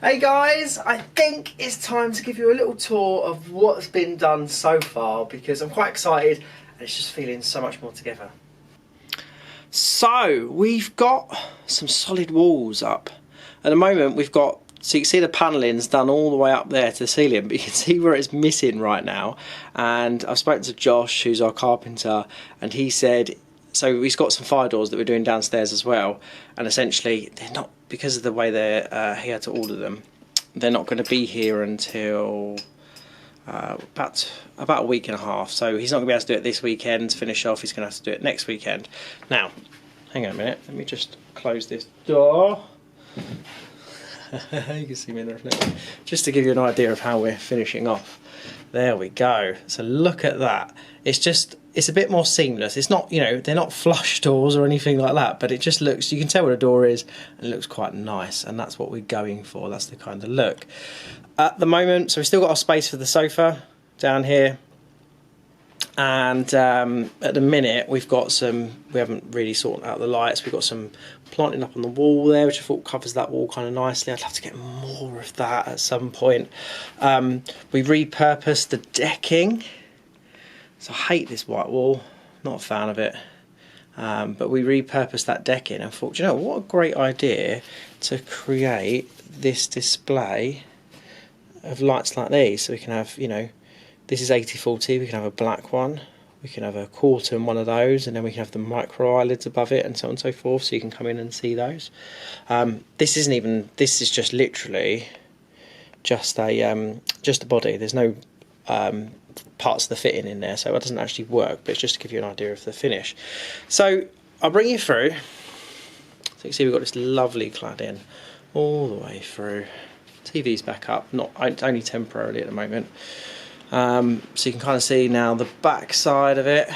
Hey guys, I think it's time to give you a little tour of what's been done so far because I'm quite excited and it's just feeling so much more together. So we've got some solid walls up. At the moment we've got, so you can see the panelling's done all the way up there to the ceiling, but you can see where it's missing right now. And I've spoken to Josh, who's our carpenter, and he said, so he's got some fire doors that we're doing downstairs as well, and essentially they're not, because of the way he had to order them, they're not going to be here until about a week and a half. So he's not going to be able to do it this weekend to finish off. He's going to have to do it next weekend. Now, hang on a minute. Let me just close this door. You can see me in the reflection. Just to give you an idea of how we're finishing off. There we go. So look at that. It's a bit more seamless. It's not, they're not flush doors or anything like that, but it just looks, you can tell where the door is and it looks quite nice, and that's what we're going for. That's the kind of look. At the moment, so we've still got our space for the sofa down here, and at the minute we haven't really sorted out the lights. We've got some planting up on the wall there, which I thought covers that wall kind of nicely. I'd love to get more of that at some point. We repurposed the decking. So I hate this white wall, not a fan of it, but we repurposed that decking and thought, you know, what a great idea to create this display of lights like these. So we can have, this is 80/40, we can have a black one, we can have a quarter in one of those, and then we can have the micro eyelids above it and so on and so forth, so you can come in and see those. This is just literally just a body. There's no parts of the fitting in there, so it doesn't actually work, but it's just to give you an idea of the finish. So I'll bring you through. So you can see we've got this lovely cladding all the way through. TV's back up, only temporarily at the moment. So you can kind of see now the back side of it,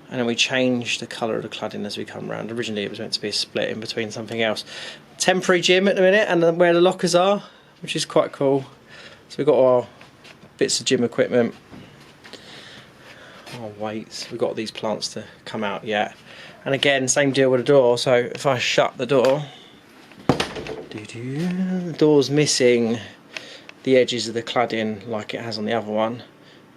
and then we changed the colour of the cladding as we come around. Originally it was meant to be a split in between something else. Temporary gym at the minute, and where the lockers are, which is quite cool. So we've got our bits of gym equipment, our weights. We've got these plants to come out yet, and again same deal with the door. So if I shut the door, the door's missing the edges of the cladding like it has on the other one,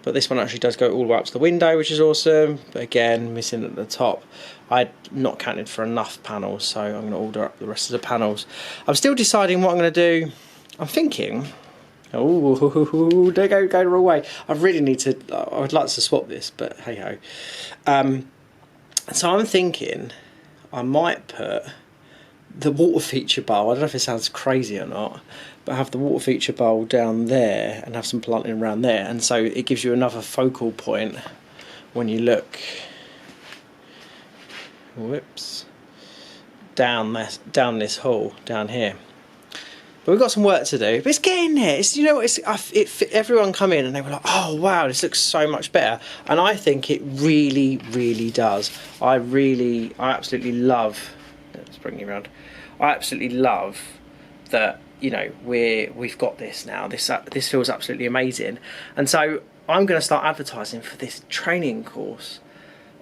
but this one actually does go all the way up to the window, which is awesome, but again missing at the top. I'd not counted for enough panels, so I'm going to order up the rest of the panels. I'm still deciding what I'm going to do. I'm thinking, oh, don't go the wrong way. I really need to, I would like to swap this, but hey ho. So I'm thinking I might put the water feature bowl, I don't know if it sounds crazy or not, but have the water feature bowl down there and have some planting around there, and so it gives you another focal point when you look, whoops, down this hall down here. But we've got some work to do, but it's getting there. Everyone come in and they were like, oh wow, this looks so much better, and I think it really, really does. I absolutely love, let's bring you around, I absolutely love that, we've got this now. This feels absolutely amazing, and so I'm going to start advertising for this training course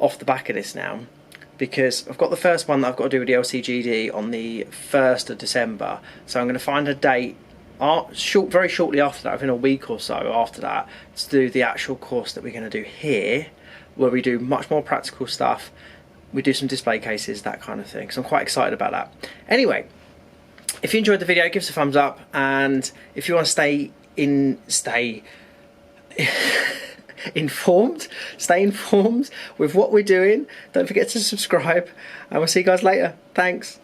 off the back of this now, because I've got the first one that I've got to do with the LCGD on the 1st of December. So I'm going to find a date very shortly after that, within a week or so after that, to do the actual course that we're going to do here, where we do much more practical stuff. We do some display cases, that kind of thing. So I'm quite excited about that. Anyway, if you enjoyed the video, give us a thumbs up, and if you want to stay informed with what we're doing, don't forget to subscribe, and we'll see you guys later. Thanks.